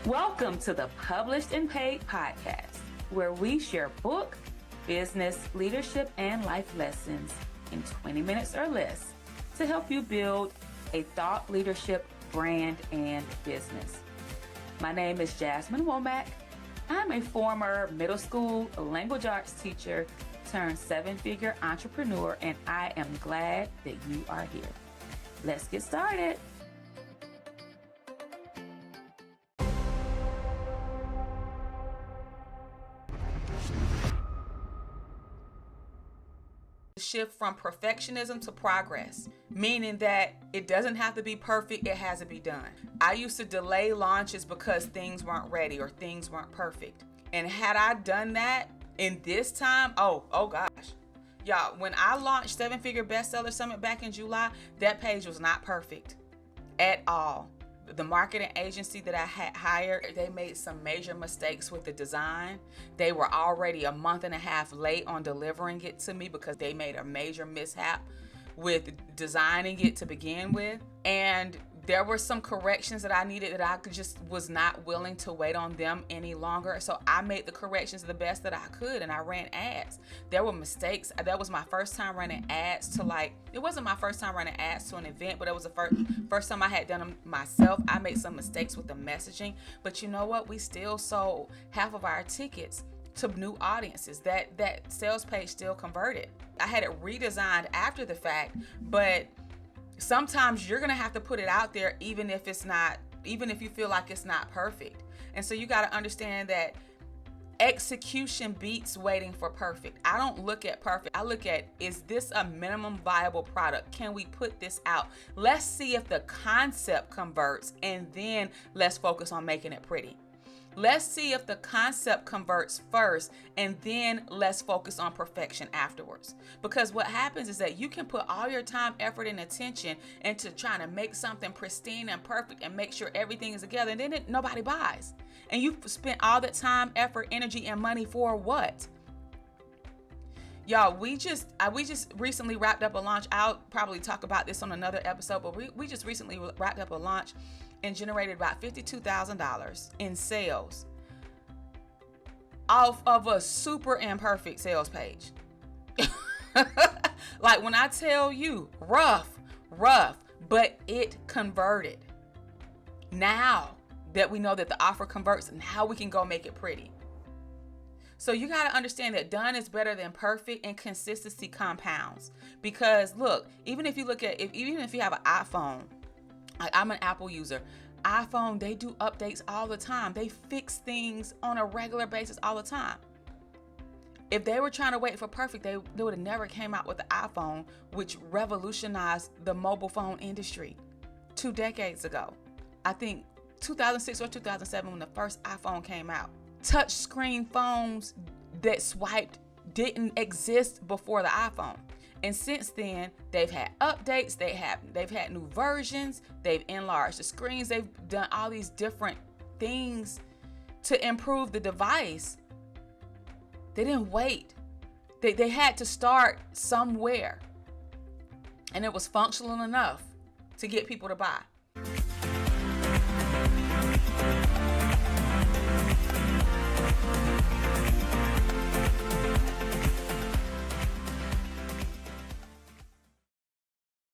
Welcome to the Published and Paid podcast, where we share book, business, leadership, and life lessons in 20 minutes or less to help you build a thought leadership brand and business. My name is Jasmine Womack. I'm a former middle school language arts teacher turned seven-figure entrepreneur, and I am glad that you are here. Let's get started. Shift from perfectionism to progress, meaning that it doesn't have to be perfect, it has to be done. I used to delay launches because things weren't ready or things weren't perfect. And had I done that in this time, oh gosh. Y'all, when I launched Seven Figure Bestseller Summit back in July, that page was not perfect at all. The marketing agency that I had hired, they made some major mistakes with the design. They were already a month and a half late on delivering it to me because they made a major mishap with designing it to begin with. And there were some corrections that I needed that I just was not willing to wait on them any longer. So I made the corrections the best that I could, and I ran ads. There were mistakes. That was my first time running ads it wasn't my first time running ads to an event, but it was the first time I had done them myself. I made some mistakes with the messaging, but you know what? We still sold half of our tickets to new audiences. That sales page still converted. I had it redesigned after the fact, but sometimes you're going to have to put it out there even if you feel like it's not perfect. And so you got to understand that execution beats waiting for perfect. I don't look at perfect. I look at, is this a minimum viable product? Can we put this out? Let's see if the concept converts, and then let's focus on making it pretty. Let's see if the concept converts first, and then let's focus on perfection afterwards. Because what happens is that you can put all your time, effort, and attention into trying to make something pristine and perfect and make sure everything is together, and then nobody buys. And you've spent all that time, effort, energy, and money for what? Y'all, we just recently wrapped up a launch. I'll probably talk about this on another episode, but we just recently wrapped up a launch and generated about $52,000 in sales off of a super imperfect sales page. Like when I tell you, rough, but it converted. Now that we know that the offer converts, now we can go make it pretty. So you got to understand that done is better than perfect, and consistency compounds. Because look, even if you have an iPhone, I'm an Apple user. iPhone, they do updates all the time. They fix things on a regular basis all the time. If they were trying to wait for perfect, they would have never came out with the iPhone, which revolutionized the mobile phone industry 2 decades ago. I think 2006 or 2007 when the first iPhone came out. Touch screen phones that swiped didn't exist before the iPhone. And since then, they've had updates, they've had new versions, they've enlarged the screens, they've done all these different things to improve the device. They didn't wait. They had to start somewhere. And it was functional enough to get people to buy.